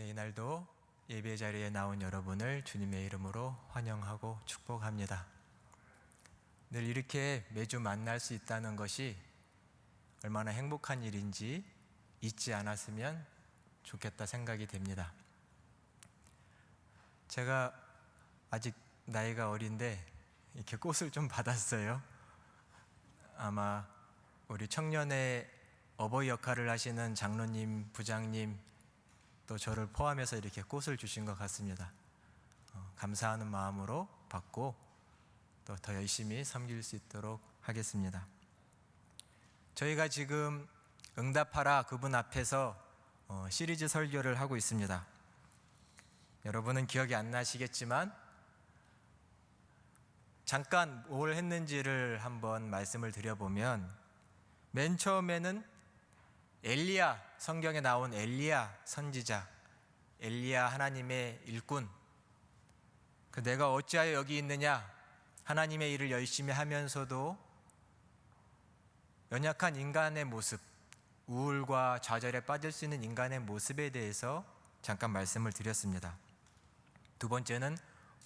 이날도 예배 자리에 나온 여러분을 주님의 이름으로 환영하고 축복합니다. 늘 이렇게 매주 만날 수 있다는 것이 얼마나 행복한 일인지 잊지 않았으면 좋겠다 생각이 됩니다. 제가 아직 나이가 어린데 이렇게 꽃을 좀 받았어요. 아마 우리 청년의 어버이 역할을 하시는 장로님, 부장님 또 저를 포함해서 이렇게 꽃을 주신 것 같습니다. 감사하는 마음으로 받고 또 더 열심히 섬길 수 있도록 하겠습니다. 저희가 지금 응답하라 그분 앞에서 시리즈 설교를 하고 있습니다. 여러분은 기억이 안 나시겠지만 잠깐 뭘 했는지를 한번 말씀을 드려보면, 맨 처음에는 엘리야, 성경에 나온 엘리야 선지자, 엘리야 하나님의 일꾼, 내가 어찌하여 여기 있느냐, 하나님의 일을 열심히 하면서도 연약한 인간의 모습, 우울과 좌절에 빠질 수 있는 인간의 모습에 대해서 잠깐 말씀을 드렸습니다. 두 번째는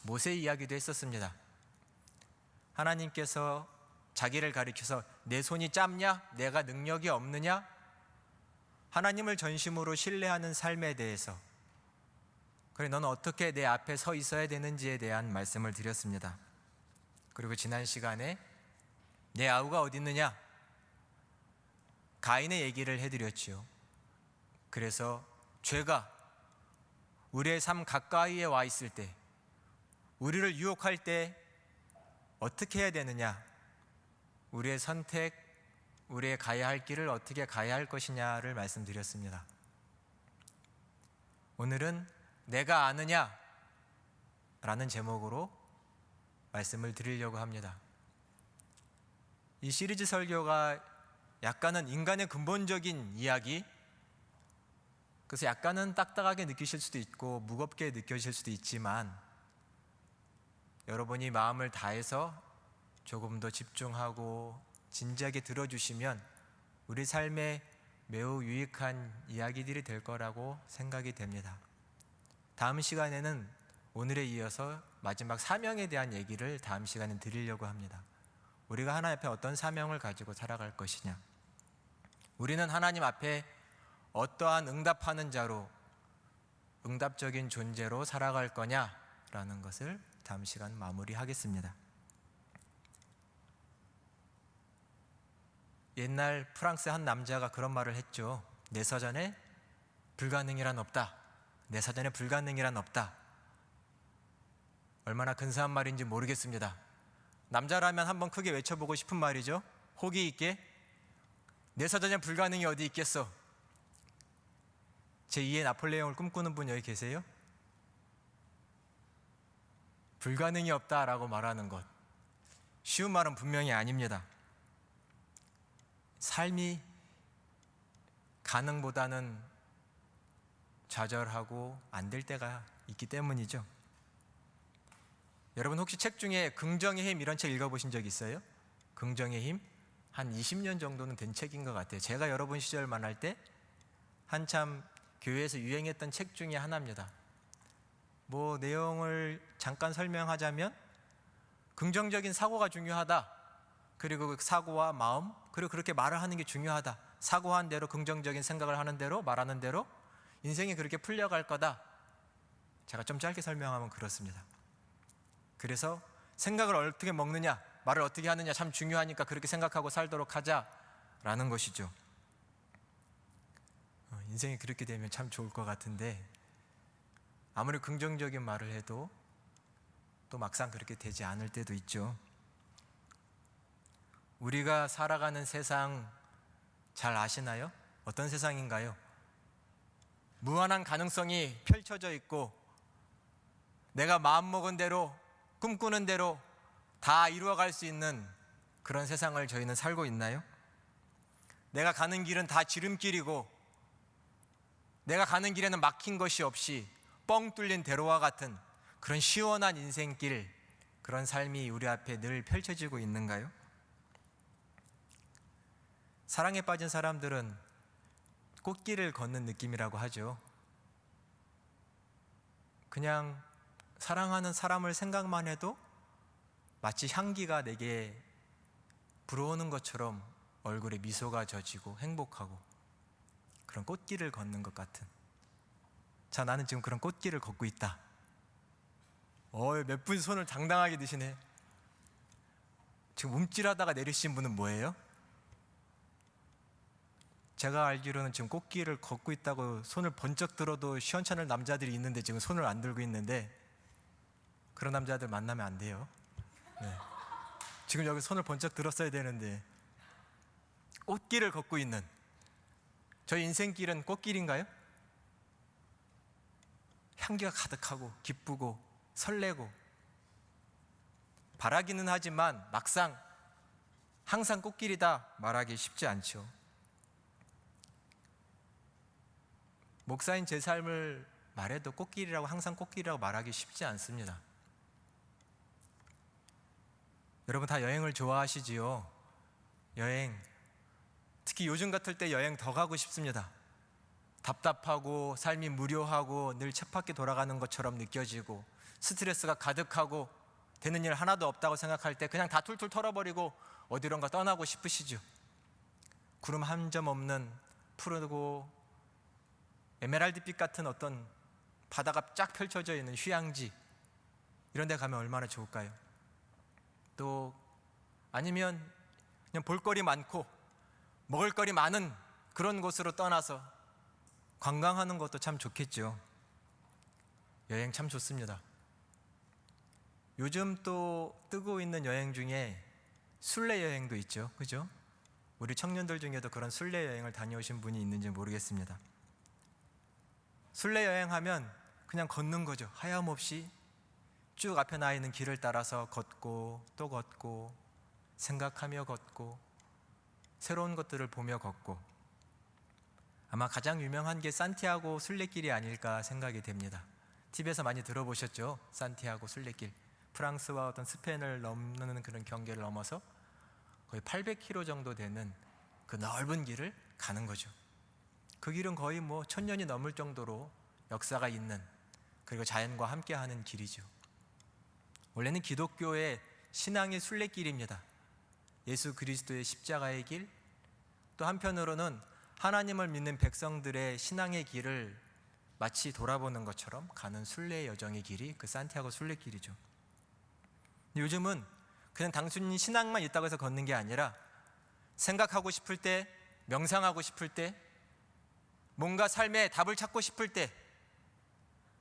모세 이야기도 했었습니다. 하나님께서 자기를 가리켜서 내 손이 짧냐? 내가 능력이 없느냐? 하나님을 전심으로 신뢰하는 삶에 대해서, 그래 너는 어떻게 내 앞에 서 있어야 되는지에 대한 말씀을 드렸습니다. 그리고 지난 시간에 내 아우가 어디 있느냐? 가인의 얘기를 해드렸지요. 그래서 죄가 우리의 삶 가까이에 와 있을 때, 우리를 유혹할 때 어떻게 해야 되느냐, 우리의 선택, 우리의 가야 할 길을 어떻게 가야 할 것이냐를 말씀드렸습니다. 오늘은 내가 아느냐? 라는 제목으로 말씀을 드리려고 합니다. 이 시리즈 설교가 약간은 인간의 근본적인 이야기, 그래서 약간은 딱딱하게 느끼실 수도 있고 무겁게 느껴질 수도 있지만, 여러분이 마음을 다해서 조금 더 집중하고 진지하게 들어주시면 우리 삶에 매우 유익한 이야기들이 될 거라고 생각이 됩니다. 다음 시간에는 오늘에 이어서 마지막 사명에 대한 얘기를 다음 시간에 드리려고 합니다. 우리가 하나님 앞에 어떤 사명을 가지고 살아갈 것이냐, 우리는 하나님 앞에 어떠한 응답하는 자로, 응답적인 존재로 살아갈 거냐라는 것을 다음 시간 마무리하겠습니다. 옛날 프랑스의 한 남자가 그런 말을 했죠. 내 사전에 불가능이란 없다. 내 사전에 불가능이란 없다. 얼마나 근사한 말인지 모르겠습니다. 남자라면 한번 크게 외쳐보고 싶은 말이죠. 호기 있게, 내 사전에 불가능이 어디 있겠어. 제2의 나폴레옹을 꿈꾸는 분 여기 계세요? 불가능이 없다라고 말하는 것, 쉬운 말은 분명히 아닙니다. 삶이 가능보다는 좌절하고 안 될 때가 있기 때문이죠. 여러분 혹시 책 중에 긍정의 힘 이런 책 읽어보신 적 있어요? 긍정의 힘? 한 20년 정도는 된 책인 것 같아요. 제가 여러분 시절 만날 때 한참 교회에서 유행했던 책 중에 하나입니다. 내용을 잠깐 설명하자면, 긍정적인 사고가 중요하다. 그리고 그 사고와 마음, 그리고 그렇게 말을 하는 게 중요하다. 사고한 대로, 긍정적인 생각을 하는 대로, 말하는 대로 인생이 그렇게 풀려갈 거다. 제가 좀 짧게 설명하면 그렇습니다. 그래서 생각을 어떻게 먹느냐, 말을 어떻게 하느냐 참 중요하니까 그렇게 생각하고 살도록 하자라는 것이죠. 인생이 그렇게 되면 참 좋을 것 같은데, 아무리 긍정적인 말을 해도 또 막상 그렇게 되지 않을 때도 있죠. 우리가 살아가는 세상 잘 아시나요? 어떤 세상인가요? 무한한 가능성이 펼쳐져 있고, 내가 마음먹은 대로, 꿈꾸는 대로 다 이루어갈 수 있는 그런 세상을 저희는 살고 있나요? 내가 가는 길은 다 지름길이고, 내가 가는 길에는 막힌 것이 없이 뻥 뚫린 대로와 같은 그런 시원한 인생길, 그런 삶이 우리 앞에 늘 펼쳐지고 있는가요? 사랑에 빠진 사람들은 꽃길을 걷는 느낌이라고 하죠. 그냥 사랑하는 사람을 생각만 해도 마치 향기가 내게 불어오는 것처럼 얼굴에 미소가 져지고 행복하고 그런 꽃길을 걷는 것 같은, 자, 나는 지금 그런 꽃길을 걷고 있다. 몇 분 손을 당당하게 드시네. 지금 움찔하다가 내리신 분은 뭐예요? 제가 알기로는 지금 꽃길을 걷고 있다고 손을 번쩍 들어도 시원찮을 남자들이 있는데 지금 손을 안 들고 있는데, 그런 남자들 만나면 안 돼요. 네. 지금 여기 손을 번쩍 들었어야 되는데, 꽃길을 걷고 있는, 저희 인생길은 꽃길인가요? 향기가 가득하고 기쁘고 설레고 바라기는 하지만 막상 항상 꽃길이다 말하기 쉽지 않죠. 목사인 제 삶을 말해도 꽃길이라고, 항상 꽃길이라고 말하기 쉽지 않습니다. 여러분 다 여행을 좋아하시지요? 여행, 특히 요즘 같을 때 여행 더 가고 싶습니다. 답답하고 삶이 무료하고 늘 쳇바퀴 돌아가는 것처럼 느껴지고 스트레스가 가득하고 되는 일 하나도 없다고 생각할 때 그냥 다 툴툴 털어버리고 어디론가 떠나고 싶으시죠? 구름 한 점 없는 푸르고 에메랄드빛 같은 어떤 바다가 쫙 펼쳐져 있는 휴양지, 이런 데 가면 얼마나 좋을까요? 또 아니면 그냥 볼거리 많고 먹을거리 많은 그런 곳으로 떠나서 관광하는 것도 참 좋겠죠. 여행 참 좋습니다. 요즘 또 뜨고 있는 여행 중에 순례 여행도 있죠. 그죠? 우리 청년들 중에도 그런 순례 여행을 다녀오신 분이 있는지 모르겠습니다. 순례 여행하면 그냥 걷는 거죠. 하염없이 쭉 앞에 나 있는 길을 따라서 걷고 또 걷고 생각하며 걷고 새로운 것들을 보며 걷고, 아마 가장 유명한 게 산티아고 순례길이 아닐까 생각이 됩니다. TV에서 많이 들어보셨죠? 산티아고 순례길. 프랑스와 어떤 스페인을 넘는 그런 경계를 넘어서 거의 800km 정도 되는 그 넓은 길을 가는 거죠. 그 길은 거의 1000년이 넘을 정도로 역사가 있는, 그리고 자연과 함께하는 길이죠. 원래는 기독교의 신앙의 순례길입니다. 예수 그리스도의 십자가의 길, 또 한편으로는 하나님을 믿는 백성들의 신앙의 길을 마치 돌아보는 것처럼 가는 순례 여정의 길이 그 산티아고 순례길이죠. 요즘은 그냥 단순히 신앙만 있다고 해서 걷는 게 아니라 생각하고 싶을 때, 명상하고 싶을 때, 뭔가 삶에 답을 찾고 싶을 때,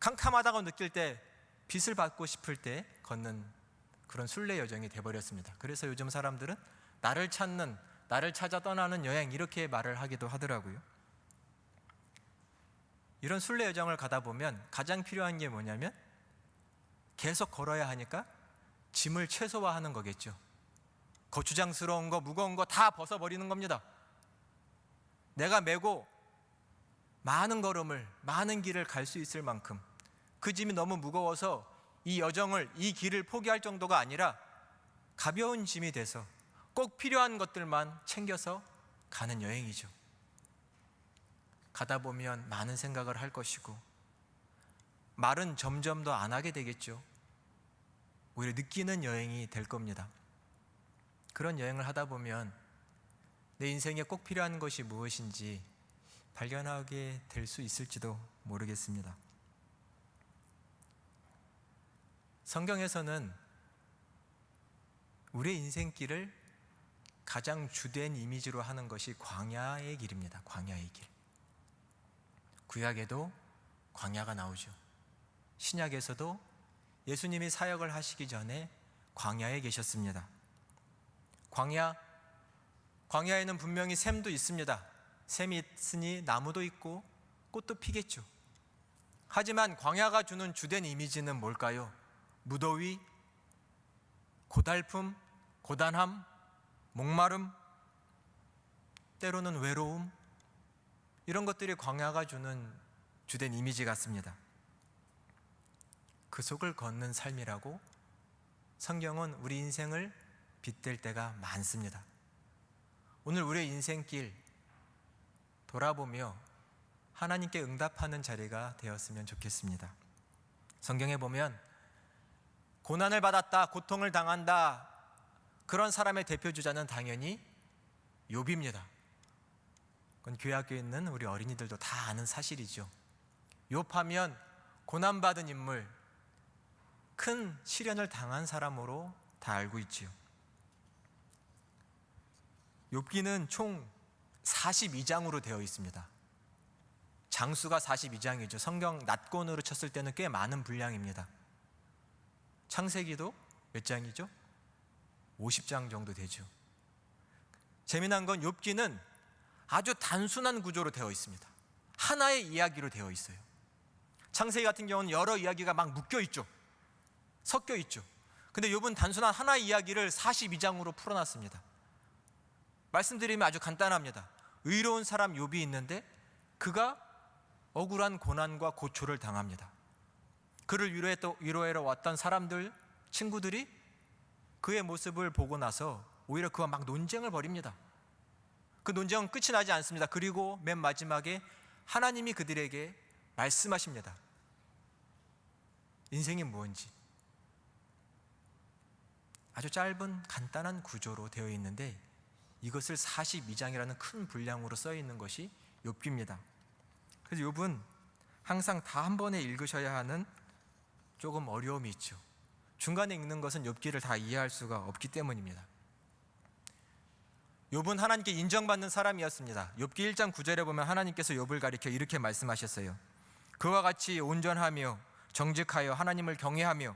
캄캄하다고 느낄 때, 빛을 받고 싶을 때 걷는 그런 순례 여정이 돼버렸습니다. 그래서 요즘 사람들은 나를 찾는, 나를 찾아 떠나는 여행, 이렇게 말을 하기도 하더라고요. 이런 순례 여정을 가다 보면 가장 필요한 게 뭐냐면 계속 걸어야 하니까 짐을 최소화하는 거겠죠. 거추장스러운 거, 무거운 거 다 벗어버리는 겁니다. 내가 메고 많은 걸음을, 많은 길을 갈 수 있을 만큼 그 짐이 너무 무거워서 이 여정을, 이 길을 포기할 정도가 아니라 가벼운 짐이 돼서 꼭 필요한 것들만 챙겨서 가는 여행이죠. 가다 보면 많은 생각을 할 것이고 말은 점점 더 안 하게 되겠죠. 오히려 느끼는 여행이 될 겁니다. 그런 여행을 하다 보면 내 인생에 꼭 필요한 것이 무엇인지 발견하게 될 수 있을지도 모르겠습니다. 성경에서는 우리의 인생길을 가장 주된 이미지로 하는 것이 광야의 길입니다. 광야의 길. 구약에도 광야가 나오죠. 신약에서도 예수님이 사역을 하시기 전에 광야에 계셨습니다. 광야에는 분명히 샘도 있습니다. 샘이 있으니 나무도 있고 꽃도 피겠죠. 하지만 광야가 주는 주된 이미지는 뭘까요? 무더위, 고달픔, 고단함, 목마름, 때로는 외로움, 이런 것들이 광야가 주는 주된 이미지 같습니다. 그 속을 걷는 삶이라고 성경은 우리 인생을 빗댈 때가 많습니다. 오늘 우리의 인생길 돌아보며 하나님께 응답하는 자리가 되었으면 좋겠습니다. 성경에 보면 고난을 받았다, 고통을 당한다, 그런 사람의 대표주자는 당연히 욥입니다. 그건 교회 학교에 있는 우리 어린이들도 다 아는 사실이죠. 욥하면 고난받은 인물, 큰 시련을 당한 사람으로 다 알고 있지요. 욥기는 총 42장으로 되어 있습니다. 장수가 42장이죠. 성경 낫권으로 쳤을 때는 꽤 많은 분량입니다. 창세기도 몇 장이죠? 50장 정도 되죠. 재미난 건 욥기는 아주 단순한 구조로 되어 있습니다. 하나의 이야기로 되어 있어요. 창세기 같은 경우는 여러 이야기가 막 묶여 있죠. 섞여 있죠. 근데 욥은 단순한 하나의 이야기를 42장으로 풀어놨습니다. 말씀드리면 아주 간단합니다. 의로운 사람 욥이 있는데 그가 억울한 고난과 고초를 당합니다. 그를 위로하러 왔던 사람들, 친구들이 그의 모습을 보고 나서 오히려 그와 막 논쟁을 벌입니다. 그 논쟁은 끝이 나지 않습니다. 그리고 맨 마지막에 하나님이 그들에게 말씀하십니다. 인생이 뭔지. 아주 짧은 간단한 구조로 되어 있는데 이것을 42장이라는 큰 분량으로 써 있는 것이 욥기입니다. 그래서 욥은 항상 다 한 번에 읽으셔야 하는 조금 어려움이 있죠. 중간에 읽는 것은 욥기를 다 이해할 수가 없기 때문입니다. 욥은 하나님께 인정받는 사람이었습니다. 욥기 1장 9절에 보면 하나님께서 욥을 가리켜 이렇게 말씀하셨어요. 그와 같이 온전하며 정직하여 하나님을 경외하며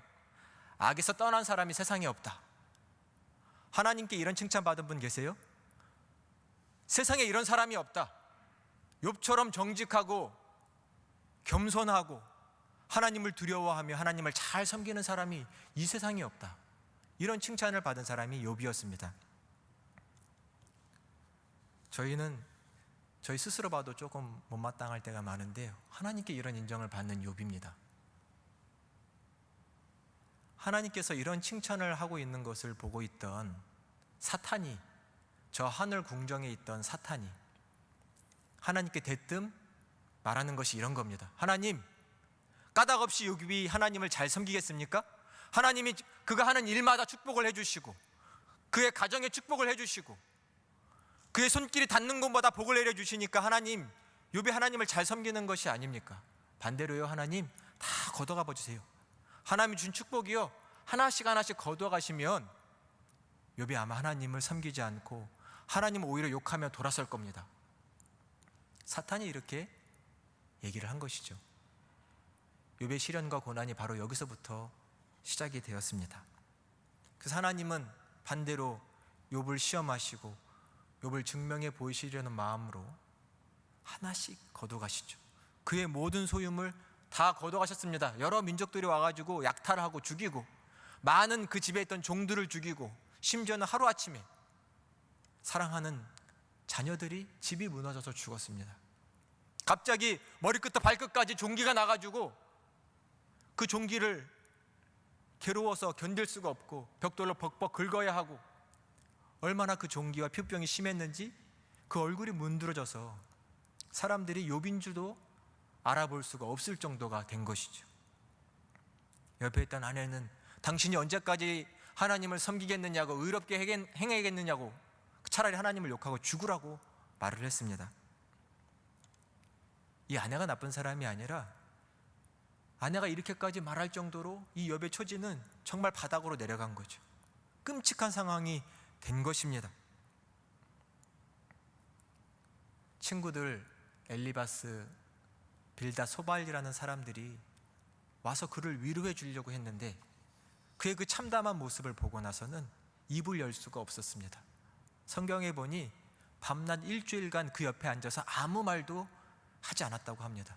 악에서 떠난 사람이 세상에 없다. 하나님께 이런 칭찬받은 분 계세요? 세상에 이런 사람이 없다. 욥처럼 정직하고 겸손하고 하나님을 두려워하며 하나님을 잘 섬기는 사람이 이 세상에 없다. 이런 칭찬을 받은 사람이 욥이었습니다. 저희는 저희 스스로 봐도 조금 못마땅할 때가 많은데 하나님께 이런 인정을 받는 욥입니다. 하나님께서 이런 칭찬을 하고 있는 것을 보고 있던 사탄이, 저 하늘 궁정에 있던 사탄이 하나님께 대뜸 말하는 것이 이런 겁니다. 하나님, 까닭없이 욥이 하나님을 잘 섬기겠습니까? 하나님이 그가 하는 일마다 축복을 해주시고 그의 가정에 축복을 해주시고 그의 손길이 닿는 곳마다 복을 내려주시니까 하나님, 욥이 하나님을 잘 섬기는 것이 아닙니까? 반대로요, 하나님 다 걷어가 보주세요. 하나님이 준 축복이요 하나씩 하나씩 걷어가시면 욥이 아마 하나님을 섬기지 않고 하나님을 오히려 욕하며 돌아설 겁니다. 사탄이 이렇게 얘기를 한 것이죠. 욥의 시련과 고난이 바로 여기서부터 시작이 되었습니다. 그래서 하나님은 반대로 욥을 시험하시고 욥을 증명해 보이시려는 마음으로 하나씩 거둬가시죠. 그의 모든 소유물 다 거둬가셨습니다. 여러 민족들이 와가지고 약탈하고 죽이고 많은 그 집에 있던 종들을 죽이고 심지어는 하루아침에 사랑하는 자녀들이 집이 무너져서 죽었습니다. 갑자기 머리끝부터 발끝까지 종기가 나가지고 그 종기를 괴로워서 견딜 수가 없고 벽돌로 벅벅 긁어야 하고 얼마나 그 종기와 피부병이 심했는지 그 얼굴이 문드러져서 사람들이 욥인 줄도 알아볼 수가 없을 정도가 된 것이죠. 옆에 있던 아내는 당신이 언제까지 하나님을 섬기겠느냐고 의롭게 행하겠느냐고 차라리 하나님을 욕하고 죽으라고 말을 했습니다. 이 아내가 나쁜 사람이 아니라 아내가 이렇게까지 말할 정도로 이 욥의 처지는 정말 바닥으로 내려간 거죠. 끔찍한 상황이 된 것입니다. 친구들 엘리바스, 빌닷, 소발이라는 사람들이 와서 그를 위로해 주려고 했는데 그의 그 참담한 모습을 보고 나서는 입을 열 수가 없었습니다. 성경에 보니 밤낮 일주일간 그 옆에 앉아서 아무 말도 하지 않았다고 합니다.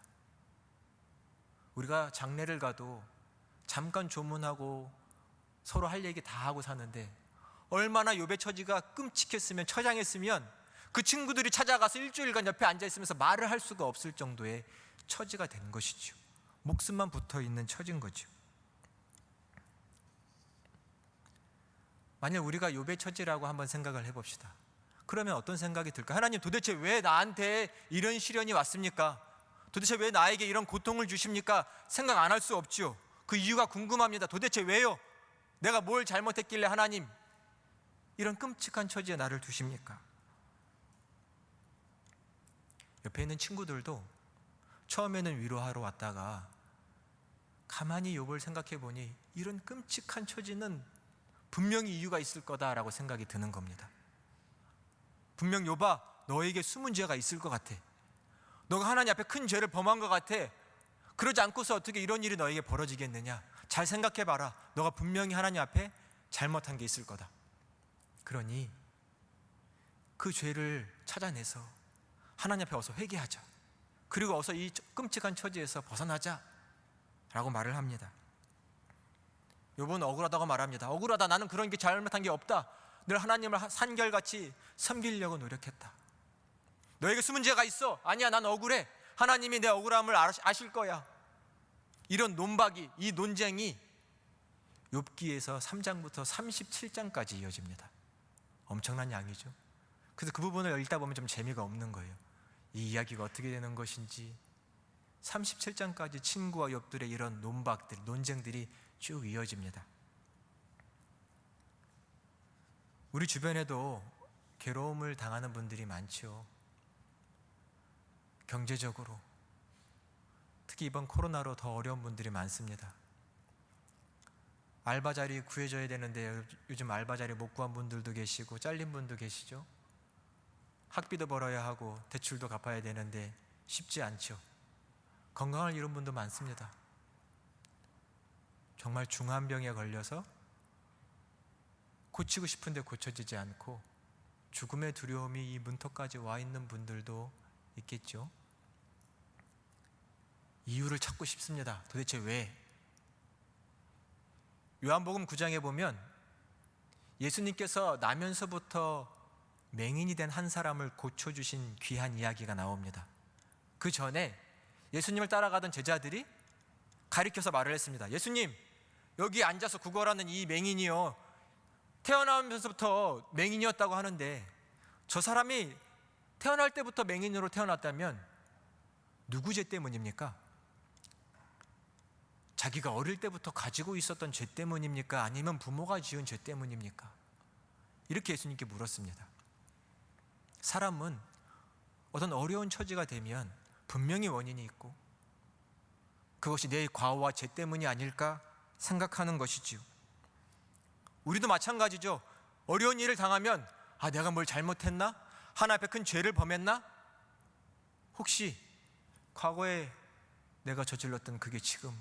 우리가 장례를 가도 잠깐 조문하고 서로 할 얘기 다 하고 사는데 얼마나 욥의 처지가 끔찍했으면, 처장했으면 그 친구들이 찾아가서 일주일간 옆에 앉아있으면서 말을 할 수가 없을 정도의 처지가 된 것이죠. 목숨만 붙어있는 처지인 거죠. 만약 우리가 욥의 처지라고 한번 생각을 해봅시다. 그러면 어떤 생각이 들까? 하나님, 도대체 왜 나한테 이런 시련이 왔습니까? 도대체 왜 나에게 이런 고통을 주십니까? 생각 안 할 수 없지요. 그 이유가 궁금합니다. 도대체 왜요? 내가 뭘 잘못했길래 하나님 이런 끔찍한 처지에 나를 두십니까? 옆에 있는 친구들도 처음에는 위로하러 왔다가 가만히 욥을 생각해 보니 이런 끔찍한 처지는 분명히 이유가 있을 거다라고 생각이 드는 겁니다. 분명 욥아, 너에게 숨은 죄가 있을 것 같아. 너가 하나님 앞에 큰 죄를 범한 것 같아. 그러지 않고서 어떻게 이런 일이 너에게 벌어지겠느냐? 잘 생각해 봐라. 너가 분명히 하나님 앞에 잘못한 게 있을 거다. 그러니 그 죄를 찾아내서 하나님 앞에 어서 회개하자. 그리고 어서 이 끔찍한 처지에서 벗어나자 라고 말을 합니다. 욥은 억울하다고 말합니다. 억울하다. 나는 그런 게 잘못한 게 없다. 늘 하나님을 한결같이 섬기려고 노력했다. 너에게 숨은 죄가 있어. 아니야, 난 억울해. 하나님이 내 억울함을 아실 거야. 이런 논박이, 이 논쟁이 욥기에서 3장부터 37장까지 이어집니다. 엄청난 양이죠. 그래서 그 부분을 읽다 보면 좀 재미가 없는 거예요. 이 이야기가 어떻게 되는 것인지. 37장까지 친구와 욥들의 이런 논박들, 논쟁들이 쭉 이어집니다. 우리 주변에도 괴로움을 당하는 분들이 많죠. 경제적으로, 특히 이번 코로나로 더 어려운 분들이 많습니다. 알바 자리 구해줘야 되는데 요즘 알바 자리 못 구한 분들도 계시고 잘린 분도 계시죠. 학비도 벌어야 하고 대출도 갚아야 되는데 쉽지 않죠. 건강을 잃은 분도 많습니다. 정말 중한 병에 걸려서 고치고 싶은데 고쳐지지 않고 죽음의 두려움이 이 문턱까지 와 있는 분들도 있겠죠. 이유를 찾고 싶습니다. 도대체 왜? 요한복음 9장에 보면 예수님께서 나면서부터 맹인이 된 한 사람을 고쳐주신 귀한 이야기가 나옵니다. 그 전에 예수님을 따라가던 제자들이 가리켜서 말을 했습니다. 예수님, 여기 앉아서 구걸하는 이 맹인이요, 태어나면서부터 맹인이었다고 하는데 저 사람이 태어날 때부터 맹인으로 태어났다면 누구 죄 때문입니까? 자기가 어릴 때부터 가지고 있었던 죄 때문입니까? 아니면 부모가 지은 죄 때문입니까? 이렇게 예수님께 물었습니다. 사람은 어떤 어려운 처지가 되면 분명히 원인이 있고 그것이 내 과오와 죄 때문이 아닐까 생각하는 것이지요. 우리도 마찬가지죠. 어려운 일을 당하면 내가 뭘 잘못했나? 하나님 앞에 큰 죄를 범했나? 혹시 과거에 내가 저질렀던 그게 지금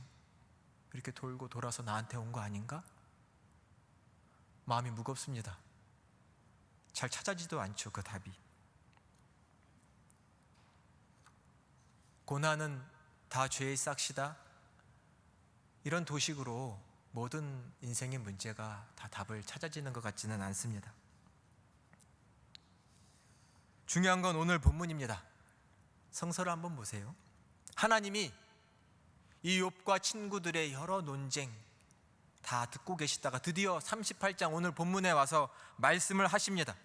이렇게 돌고 돌아서 나한테 온 거 아닌가? 마음이 무겁습니다. 잘 찾아지도 않죠, 그 답이. 고난은 다 죄의 싹시다. 이런 도식으로 모든 인생의 문제가 다 답을 찾아지는 것 같지는 않습니다. 중요한 건 오늘 본문입니다. 성서를 한번 보세요. 하나님이 이 욥과 친구들의 여러 논쟁 다 듣고 계시다가 드디어 38장 오늘 본문에 와서 말씀을 하십니다.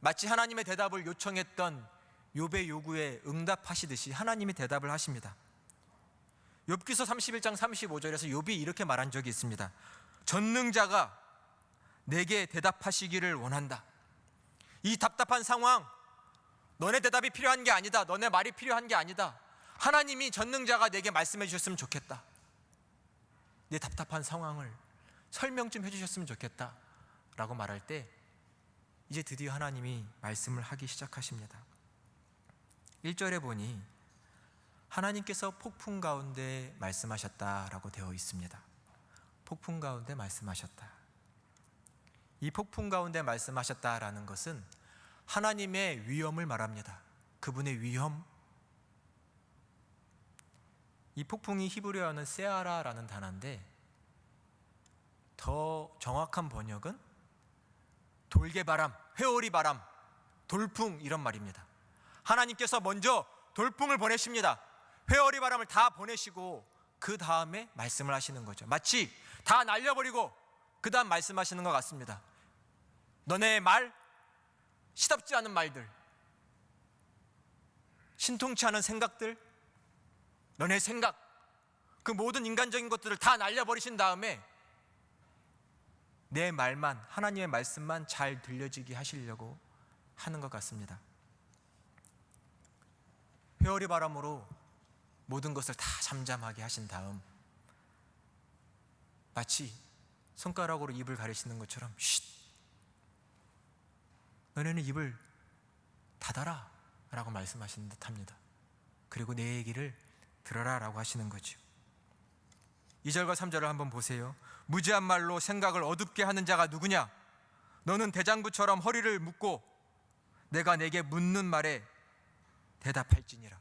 마치 하나님의 대답을 요청했던 욥의 요구에 응답하시듯이 하나님이 대답을 하십니다. 욥기서 31장 35절에서 욥이 이렇게 말한 적이 있습니다. 전능자가 내게 대답하시기를 원한다. 이 답답한 상황, 너네 대답이 필요한 게 아니다. 너네 말이 필요한 게 아니다. 하나님이 전능자가 내게 말씀해 주셨으면 좋겠다. 내 답답한 상황을 설명 좀 해주셨으면 좋겠다 라고 말할 때 이제 드디어 하나님이 말씀을 하기 시작하십니다. 1절에 보니 하나님께서 폭풍 가운데 말씀하셨다라고 되어 있습니다. 폭풍 가운데 말씀하셨다. 이 폭풍 가운데 말씀하셨다라는 것은 하나님의 위엄을 말합니다. 그분의 위엄. 이 폭풍이 히브리어는 세아라라는 단어인데 더 정확한 번역은 돌개바람, 회오리 바람, 돌풍 이런 말입니다. 하나님께서 먼저 돌풍을 보내십니다. 회오리 바람을 다 보내시고 그 다음에 말씀을 하시는 거죠. 마치 다 날려버리고 그 다음 말씀하시는 것 같습니다. 너네의 말, 시답지 않은 말들, 신통치 않은 생각들, 너네 생각 그 모든 인간적인 것들을 다 날려버리신 다음에 내 말만, 하나님의 말씀만 잘 들려지게 하시려고 하는 것 같습니다. 회오리 바람으로 모든 것을 다 잠잠하게 하신 다음 마치 손가락으로 입을 가리시는 것처럼 쉿! 너네는 입을 닫아라 라고 말씀하시는 듯합니다. 그리고 내 얘기를 들어라 라고 하시는 거죠. 2절과 3절을 한번 보세요. 무지한 말로 생각을 어둡게 하는 자가 누구냐? 너는 대장부처럼 허리를 묶고 내가 내게 묻는 말에 대답할지니라.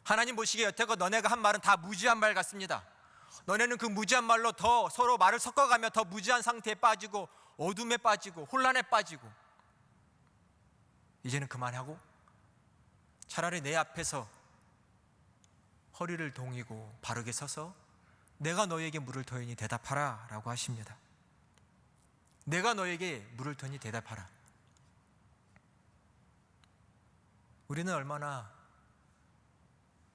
하나님 보시기에 여태껏 너네가 한 말은 다 무지한 말 같습니다. 너네는 그 무지한 말로 더 서로 말을 섞어가며 더 무지한 상태에 빠지고 어둠에 빠지고 혼란에 빠지고, 이제는 그만하고 차라리 내 앞에서 허리를 동이고 바르게 서서 내가 너에게 물을 터이니 대답하라 라고 하십니다. 내가 너에게 물을 터이니 대답하라. 우리는 얼마나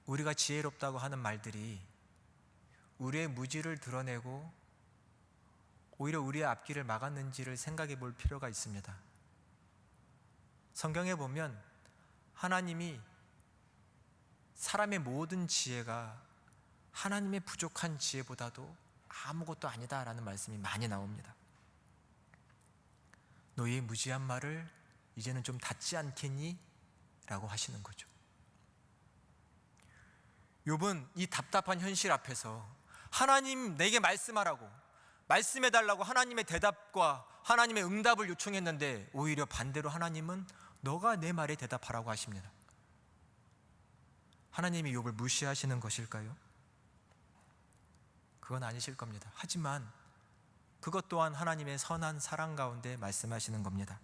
우리가 지혜롭다고 하는 말들이 우리의 무지를 드러내고 오히려 우리의 앞길을 막았는지를 생각해 볼 필요가 있습니다. 성경에 보면 하나님이 사람의 모든 지혜가 하나님의 부족한 지혜보다도 아무것도 아니다라는 말씀이 많이 나옵니다. 너희의 무지한 말을 이제는 좀 닫지 않겠니? 라고 하시는 거죠. 욥은 이 답답한 현실 앞에서 하나님 내게 말씀하라고, 말씀해달라고 하나님의 대답과 하나님의 응답을 요청했는데 오히려 반대로 하나님은 너가 내 말에 대답하라고 하십니다. 하나님이 욥을 무시하시는 것일까요? 그건 아니실 겁니다. 하지만 그것 또한 하나님의 선한 사랑 가운데 말씀하시는 겁니다.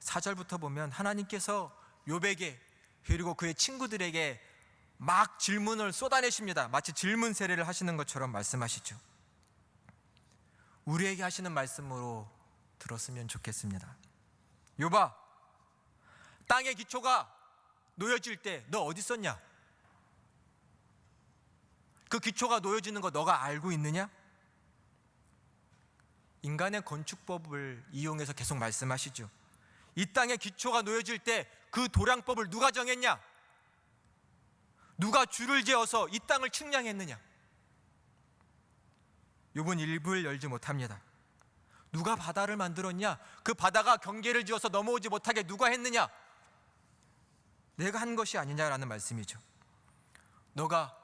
4절부터 보면 하나님께서 욥에게 그리고 그의 친구들에게 막 질문을 쏟아내십니다. 마치 질문 세례를 하시는 것처럼 말씀하시죠. 우리에게 하시는 말씀으로 들었으면 좋겠습니다. 욥아, 땅의 기초가 놓여질 때 너 어디 있었냐? 그 기초가 놓여지는 거 너가 알고 있느냐? 인간의 건축법을 이용해서 계속 말씀하시죠. 이 땅의 기초가 놓여질 때 그 도량법을 누가 정했냐? 누가 줄을 지어서 이 땅을 측량했느냐? 욥은 입을 열지 못합니다. 누가 바다를 만들었냐? 그 바다가 경계를 지어서 넘어오지 못하게 누가 했느냐? 내가 한 것이 아니냐라는 말씀이죠. 너가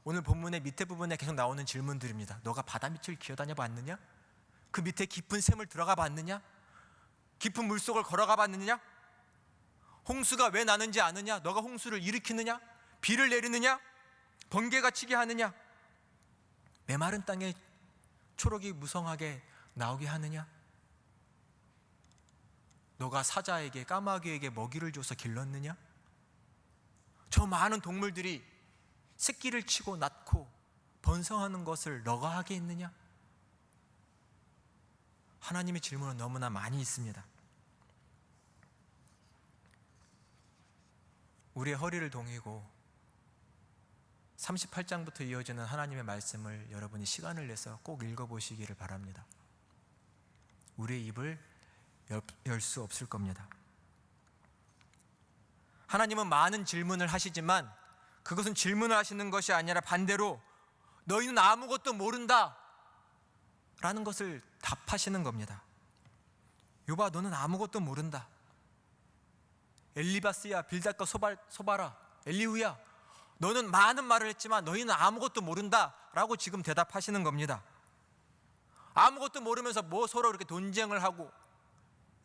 오늘 본문의 밑에 부분에 계속 나오는 질문들입니다. 너가 바다 밑을 기어다녀 봤느냐? 그 밑에 깊은 샘을 들어가 봤느냐? 깊은 물속을 걸어가 봤느냐? 홍수가 왜 나는지 아느냐? 너가 홍수를 일으키느냐? 비를 내리느냐? 번개가 치게 하느냐? 메마른 땅에 초록이 무성하게 나오게 하느냐? 너가 사자에게, 까마귀에게 먹이를 줘서 길렀느냐? 저 많은 동물들이 새끼를 치고 낳고 번성하는 것을 너가 하게 했느냐? 하나님의 질문은 너무나 많이 있습니다. 우리의 허리를 동이고 38장부터 이어지는 하나님의 말씀을 여러분이 시간을 내서 꼭 읽어보시기를 바랍니다. 우리의 입을 열 수 없을 겁니다. 하나님은 많은 질문을 하시지만 그것은 질문을 하시는 것이 아니라 반대로 너희는 아무것도 모른다 라는 것을 답하시는 겁니다. 욥아, 너는 아무것도 모른다. 엘리바스야, 빌닷과 소바라, 엘리후야, 너는 많은 말을 했지만 너희는 아무것도 모른다 라고 지금 대답하시는 겁니다. 아무것도 모르면서 뭐 서로 이렇게 논쟁을 하고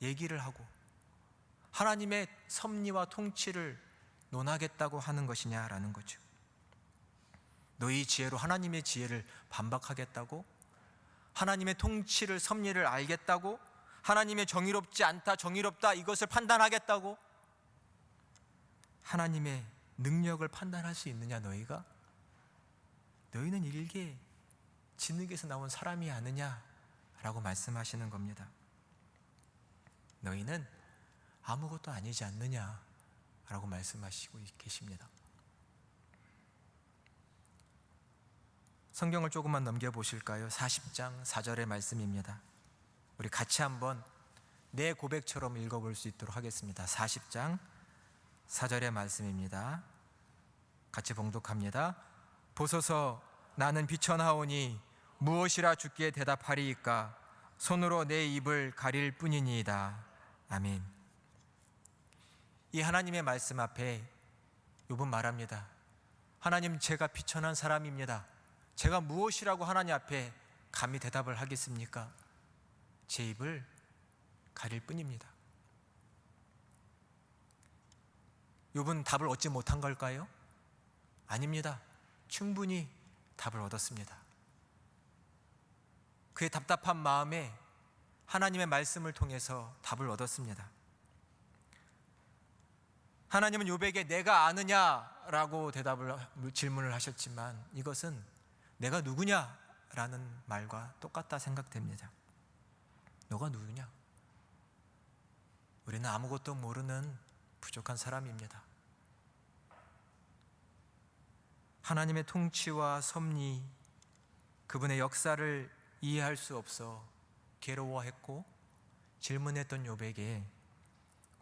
얘기를 하고 하나님의 섭리와 통치를 논하겠다고 하는 것이냐라는 거죠. 너희 지혜로 하나님의 지혜를 반박하겠다고? 하나님의 통치를, 섭리를 알겠다고? 하나님의 정의롭지 않다, 정의롭다 이것을 판단하겠다고? 하나님의 능력을 판단할 수 있느냐 너희가? 너희는 일개 진흙에서 나온 사람이 아느냐라고 말씀하시는 겁니다. 너희는 아무것도 아니지 않느냐라고 말씀하시고 계십니다. 성경을 조금만 넘겨보실까요? 40장 4절의 말씀입니다. 우리 같이 한번 내 고백처럼 읽어볼 수 있도록 하겠습니다. 40장 4절의 말씀입니다. 같이 봉독합니다. 보소서, 나는 비천하오니 무엇이라 주께 대답하리이까? 손으로 내 입을 가릴 뿐이니이다. 아멘. 이 하나님의 말씀 앞에 욥은 말합니다. 하나님, 제가 비천한 사람입니다. 제가 무엇이라고 하나님 앞에 감히 대답을 하겠습니까? 제 입을 가릴 뿐입니다. 욥은 답을 얻지 못한 걸까요? 아닙니다. 충분히 답을 얻었습니다. 그의 답답한 마음에 하나님의 말씀을 통해서 답을 얻었습니다. 하나님은 욥에게 내가 아느냐라고 질문을 하셨지만 이것은 내가 누구냐라는 말과 똑같다 생각됩니다. 너가 누구냐? 우리는 아무것도 모르는 부족한 사람입니다. 하나님의 통치와 섭리, 그분의 역사를 이해할 수 없어 괴로워했고 질문했던 욥에게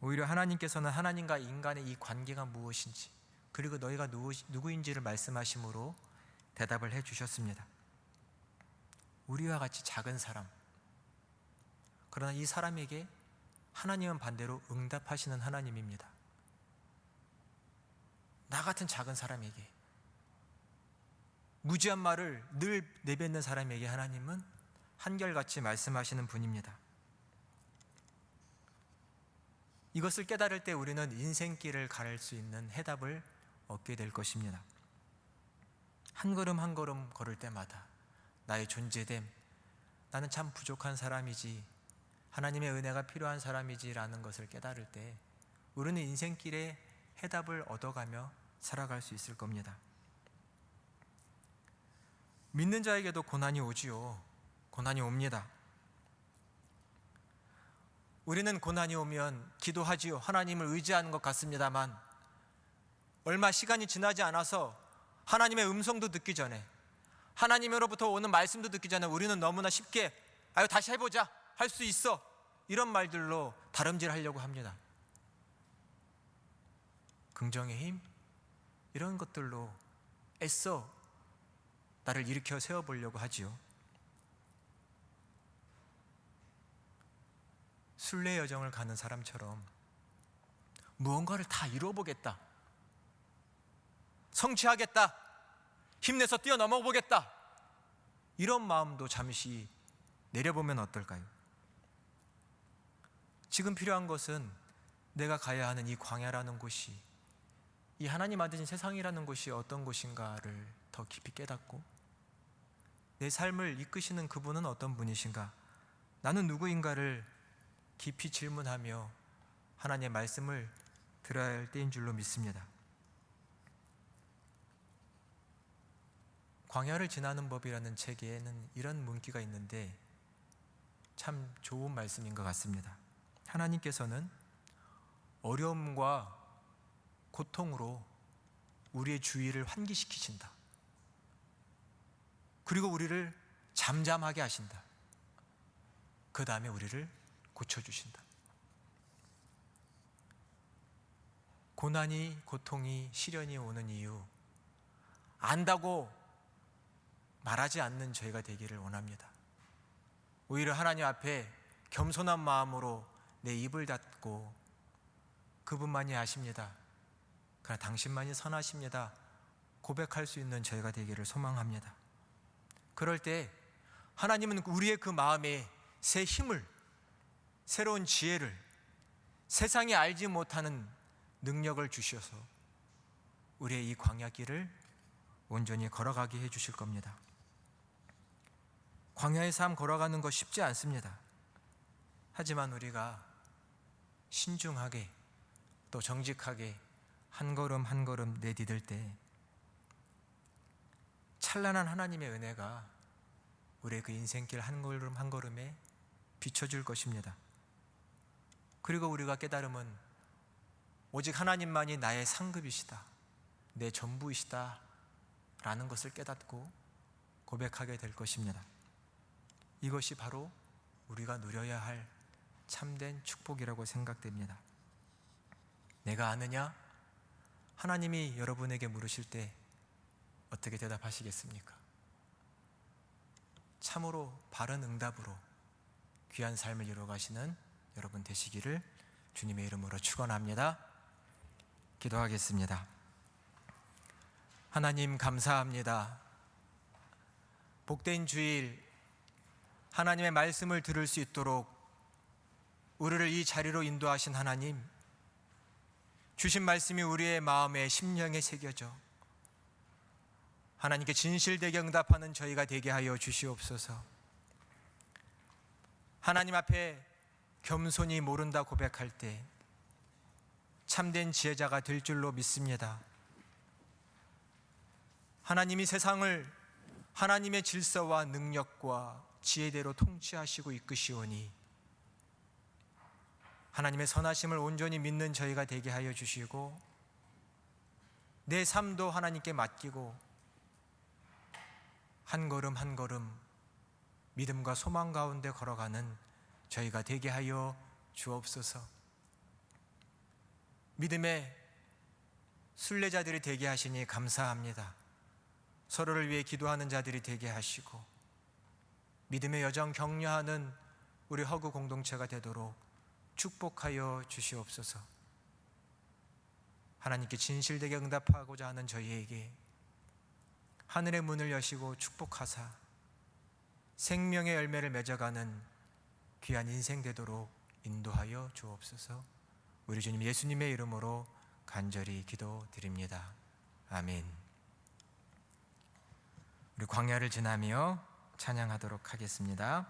오히려 하나님께서는 하나님과 인간의 이 관계가 무엇인지, 그리고 너희가 누구인지를 말씀하심으로 대답을 해주셨습니다. 우리와 같이 작은 사람, 그러나 이 사람에게 하나님은 반대로 응답하시는 하나님입니다. 나 같은 작은 사람에게, 무지한 말을 늘 내뱉는 사람에게 하나님은 한결같이 말씀하시는 분입니다. 이것을 깨달을 때 우리는 인생길을 갈 수 있는 해답을 얻게 될 것입니다. 한 걸음 한 걸음 걸을 때마다 나의 존재됨, 나는 참 부족한 사람이지, 하나님의 은혜가 필요한 사람이지라는 것을 깨달을 때 우리는 인생길에 해답을 얻어가며 살아갈 수 있을 겁니다. 믿는 자에게도 고난이 오지요. 고난이 옵니다. 우리는 고난이 오면 기도하지요. 하나님을 의지하는 것 같습니다만 얼마 시간이 지나지 않아서 하나님의 음성도 듣기 전에, 하나님으로부터 오는 말씀도 듣기 전에 우리는 너무나 쉽게 아유 다시 해보자, 할 수 있어, 이런 말들로 다름질하려고 합니다. 긍정의 힘, 이런 것들로 애써 나를 일으켜 세워보려고 하지요. 순례 여정을 가는 사람처럼 무언가를 다 이루어보겠다, 성취하겠다, 힘내서 뛰어넘어 보겠다, 이런 마음도 잠시 내려보면 어떨까요? 지금 필요한 것은 내가 가야 하는 이 광야라는 곳이, 이 하나님 아들인 세상이라는 곳이 어떤 곳인가를 더 깊이 깨닫고, 내 삶을 이끄시는 그분은 어떤 분이신가, 나는 누구인가를 깊이 질문하며 하나님의 말씀을 들어야 할 때인 줄로 믿습니다. 광야를 지나는 법이라는 책에는 이런 문구가 있는데 참 좋은 말씀인 것 같습니다. 하나님께서는 어려움과 고통으로 우리의 주의를 환기시키신다. 그리고 우리를 잠잠하게 하신다. 그 다음에 우리를 고쳐주신다. 고난이, 고통이, 시련이 오는 이유, 안다고 말하지 않는 저희가 되기를 원합니다. 오히려 하나님 앞에 겸손한 마음으로 내 입을 닫고 그분만이 아십니다, 그러나 당신만이 선하십니다 고백할 수 있는 저희가 되기를 소망합니다. 그럴 때 하나님은 우리의 그 마음에 새 힘을, 새로운 지혜를, 세상이 알지 못하는 능력을 주셔서 우리의 이 광야길을 온전히 걸어가게 해주실 겁니다. 광야의 삶 걸어가는 거 쉽지 않습니다. 하지만 우리가 신중하게 또 정직하게 한 걸음 한 걸음 내디딜 때 찬란한 하나님의 은혜가 우리의 그 인생길 한 걸음 한 걸음에 비춰줄 것입니다. 그리고 우리가 깨달음은 오직 하나님만이 나의 상급이시다, 내 전부이시다 라는 것을 깨닫고 고백하게 될 것입니다. 이것이 바로 우리가 누려야 할 참된 축복이라고 생각됩니다. 내가 아느냐? 하나님이 여러분에게 물으실 때 어떻게 대답하시겠습니까? 참으로 바른 응답으로 귀한 삶을 이루어가시는 여러분 되시기를 주님의 이름으로 축원합니다. 기도하겠습니다. 하나님 감사합니다. 복된 주일 하나님의 말씀을 들을 수 있도록 우리를 이 자리로 인도하신 하나님, 주신 말씀이 우리의 마음에 심령에 새겨져 하나님께 진실되게 응답하는 저희가 되게 하여 주시옵소서. 하나님 앞에 겸손히 모른다 고백할 때 참된 지혜자가 될 줄로 믿습니다. 하나님이 세상을 하나님의 질서와 능력과 지혜대로 통치하시고 이끄시오니 하나님의 선하심을 온전히 믿는 저희가 되게 하여 주시고 내 삶도 하나님께 맡기고 한 걸음 한 걸음 믿음과 소망 가운데 걸어가는 저희가 되게 하여 주옵소서. 믿음의 순례자들이 되게 하시니 감사합니다. 서로를 위해 기도하는 자들이 되게 하시고 믿음의 여정 격려하는 우리 허구 공동체가 되도록 축복하여 주시옵소서. 하나님께 진실되게 응답하고자 하는 저희에게 하늘의 문을 여시고 축복하사 생명의 열매를 맺어가는 귀한 인생 되도록 인도하여 주옵소서. 우리 주님 예수님의 이름으로 간절히 기도드립니다. 아멘. 우리 광야를 지나며 찬양하도록 하겠습니다.